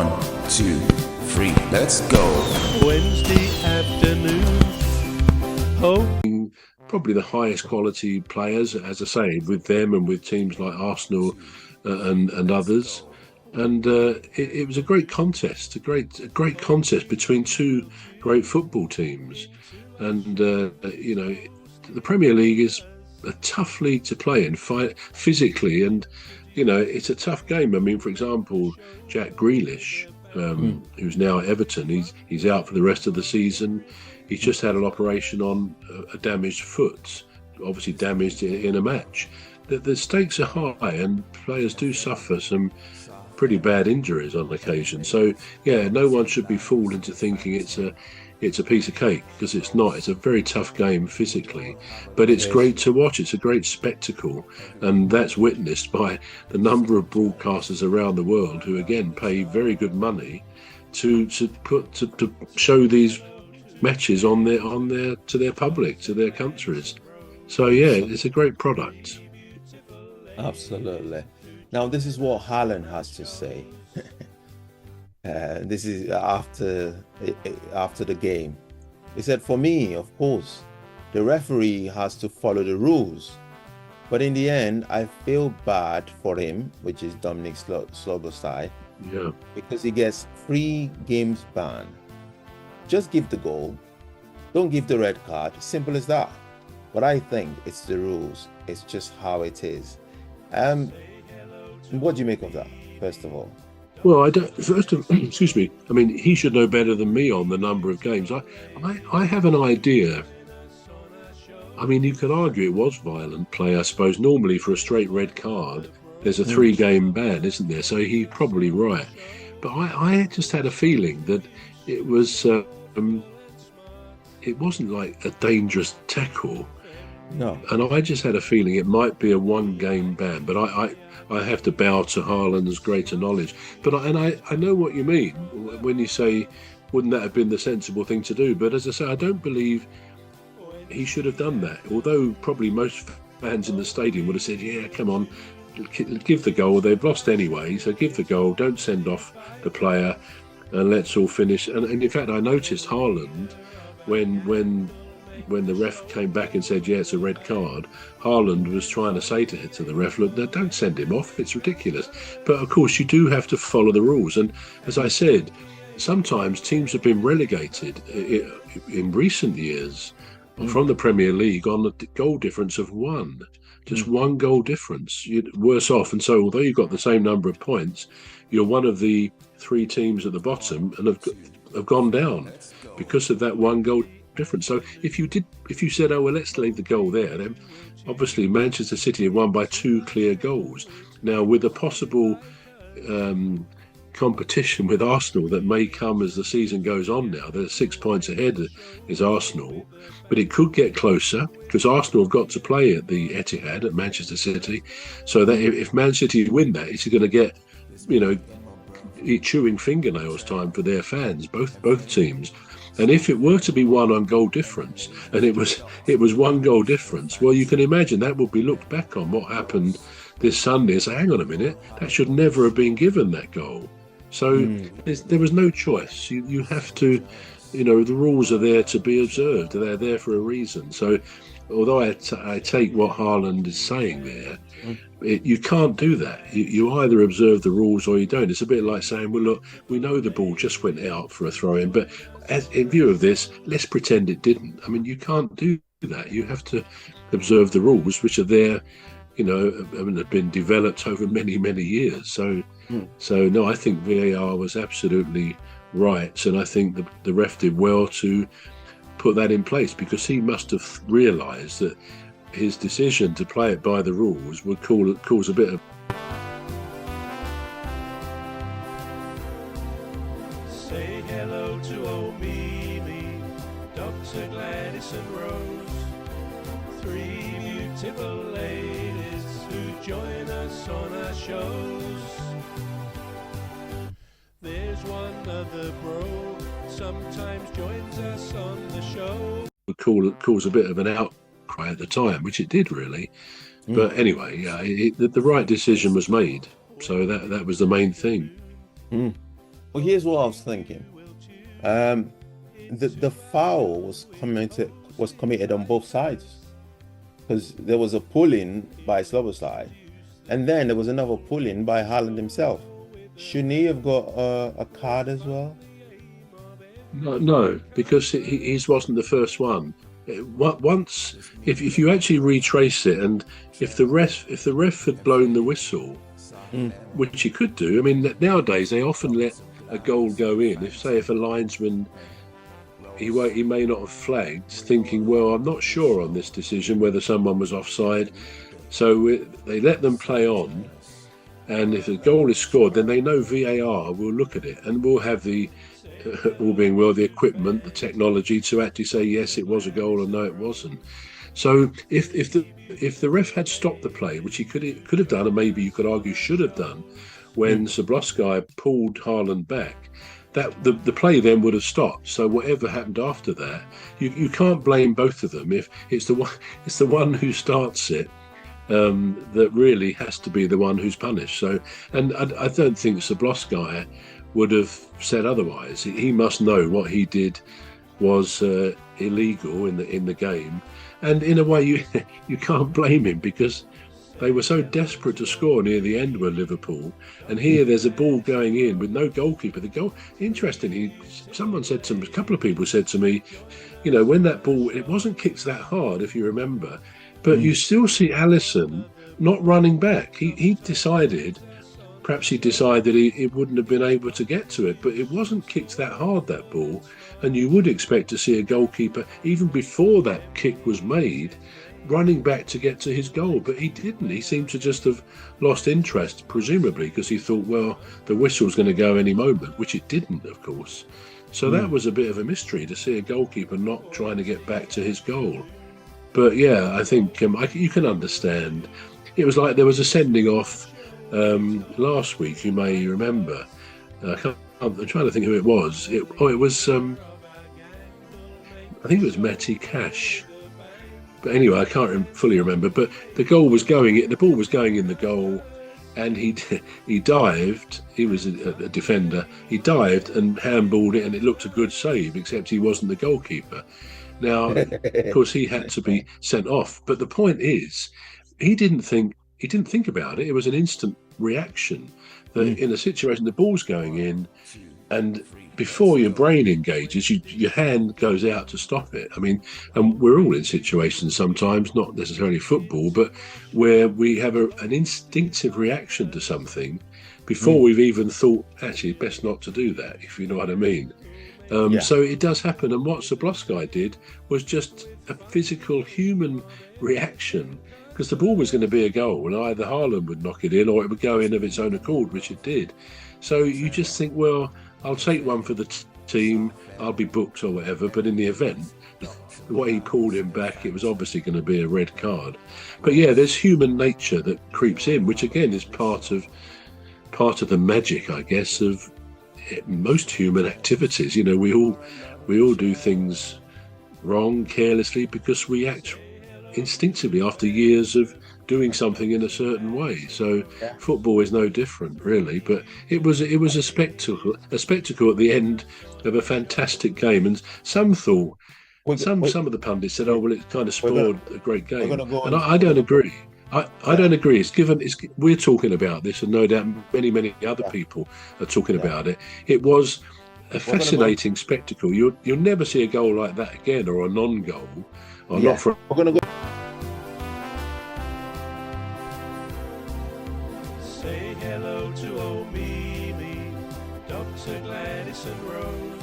1, 2, 3, let's go. Wednesday afternoon. Oh. Probably the highest quality players, as I say, with them and with teams like Arsenal and others. And it was a great contest, a great contest between two great football teams. And, the Premier League is a tough league to play in physically. And, it's a tough game. I mean, for example, Jack Grealish, who's now at Everton, he's out for the rest of the season. He's just had an operation on a damaged foot, obviously damaged in a match. The stakes are high and players do suffer some pretty bad injuries on occasion. So, yeah, no one should be fooled into thinking it's a piece of cake, because it's not. It's a very tough game physically, but it's great to watch. It's a great spectacle, and that's witnessed by the number of broadcasters around the world who, again, pay very good money to show these matches to their public, to their countries. So yeah, it's a great product. Absolutely. Now this is what Haaland has to say. This is after the game. He said, "For me, of course, the referee has to follow the rules, but in the end, I feel bad for him," which is Dominik Szoboszlai, because he gets 3 games ban. Just give the goal. Don't give the red card. Simple as that. But I think it's the rules. It's just how it is. What do you make of that, first of all? Well, excuse me. I mean, he should know better than me on the number of games. I have an idea. I mean, you could argue it was violent play, I suppose. Normally, for a straight red card, there's a 3-game ban, isn't there? So he's probably right. But I just had a feeling that it was. It wasn't like a dangerous tackle. No. And I just had a feeling it might be a 1-game ban. But I have to bow to Haaland's greater knowledge. But I know what you mean when you say, wouldn't that have been the sensible thing to do? But as I say, I don't believe he should have done that. Although probably most fans in the stadium would have said, yeah, come on, give the goal. They've lost anyway, so give the goal. Don't send off the player. And let's all finish. And in fact, I noticed Haaland, when the ref came back and said, yeah, it's a red card, Haaland was trying to say to the ref, look, no, don't send him off. It's ridiculous. But of course, you do have to follow the rules. And as I said, sometimes teams have been relegated in recent years from the Premier League on a goal difference of 1. Just 1 goal difference. You're worse off. And so although you've got the same number of points, you're one of the 3 teams at the bottom and have gone down because of that 1 goal difference. So if you said, oh, well, let's leave the goal there, then obviously Manchester City have won by 2 clear goals. Now, with a possible competition with Arsenal that may come as the season goes on now, they're 6 points ahead is Arsenal, but it could get closer because Arsenal have got to play at the Etihad at Manchester City. So that if Man City win that, it's going to get, chewing fingernails time for their fans, both teams. And if it were to be won on goal difference, and it was 1 goal difference, well, you can imagine that would be looked back on what happened this Sunday and say, hang on a minute, that should never have been given, that goal. So there was no choice. You have to, the rules are there to be observed. They're there for a reason. So although I take what Haaland is saying there, you can't do that. You either observe the rules or you don't. It's a bit like saying, well, look, we know the ball just went out for a throw-in, but in view of this, let's pretend it didn't. I mean, you can't do that. You have to observe the rules, which are there, have been developed over many, many years. So no, I think VAR was absolutely right. And I think the ref did well to put that in place, because he must have realised that his decision to play it by the rules would cause a bit of... Say hello to old Mimi, Dr. Gladys and Rose, 3 beautiful ladies who join us on our shows. There's one other bro, sometimes joins us on the show. Would cause a bit of an outcry at the time, which it did really. But anyway, yeah, the right decision was made. So that was the main thing. Well, here's what I was thinking. The foul was committed on both sides, because there was a pull-in by Szoboszlai, and then there was another pull-in by Haaland himself. Shouldn't he have got a card as well? No, because his wasn't the first one. Once, if you actually retrace it, and if the ref had blown the whistle, which he could do. I mean, nowadays they often let a goal go in. If a linesman, he may not have flagged, thinking, well, I'm not sure on this decision whether someone was offside, so they let them play on. And if a goal is scored, then they know VAR will look at it and will have the, all being well, the equipment, the technology to actually say yes, it was a goal, or no, it wasn't. So if the ref had stopped the play, which he could have done, and maybe you could argue should have done, when Szoboszlai pulled Haaland back, that the play then would have stopped. So whatever happened after that, you can't blame both of them. If it's the one who starts it, that really has to be the one who's punished. So, and I don't think Szoboszlai would have said otherwise. He must know what he did was illegal in the game, and in a way you can't blame him, because they were so desperate to score near the end with Liverpool, and here there's a ball going in with no goalkeeper. The goal, interestingly, someone said to me, a couple of people said to me, you know, when that ball, it wasn't kicked that hard, if you remember, but you still see Alisson not running back. He decided, perhaps he decided he wouldn't have been able to get to it, but it wasn't kicked that hard, that ball, and you would expect to see a goalkeeper, even before that kick was made, running back to get to his goal, but he didn't. He seemed to just have lost interest, presumably because he thought, well, the whistle's going to go any moment, which it didn't, of course. So that was a bit of a mystery, to see a goalkeeper not trying to get back to his goal. But yeah, I think you can understand. It was like there was a sending off last week, you may remember. I'm trying to think who it was. It was I think it was Matty Cash. But anyway, I can't fully remember. But the ball was going in the goal, and he dived. He was a defender. He dived and handballed it, and it looked a good save, except he wasn't the goalkeeper. Now, of course, he had to be sent off. But the point is, he didn't think about it. It was an instant reaction that in a situation, the ball's going in, and before your brain engages, your hand goes out to stop it. I mean, and we're all in situations sometimes, not necessarily football, but where we have an instinctive reaction to something before we've even thought, actually, best not to do that, if you know what I mean. So it does happen. And what Szoboszlai did was just a physical human reaction, because the ball was going to be a goal, and either Haaland would knock it in or it would go in of its own accord, which it did. So you just think, well, I'll take one for the team, I'll be booked or whatever, but in the event, the way he pulled him back, it was obviously going to be a red card. But yeah, there's human nature that creeps in, which again is part of the magic, I guess, of most human activities. You know, we all do things wrong, carelessly, because we act instinctively after years of doing something in a certain way. So football is no different, really. But it was a spectacle at the end of a fantastic game. And some thought, some of the pundits said, "Oh, well, it kind of spoiled a great game," and I don't agree. I don't agree. We're talking about this, and no doubt many other people are talking about it. It was a fascinating spectacle. You'll never see a goal like that again, or a non-goal, or not from. We're gonna go. Say hello to old Mimi, Dr. Gladys and Rose,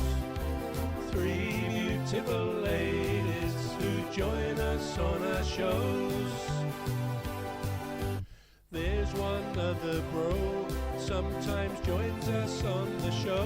three beautiful ladies who join us on our shows. There's one other bro, sometimes joins us on the show.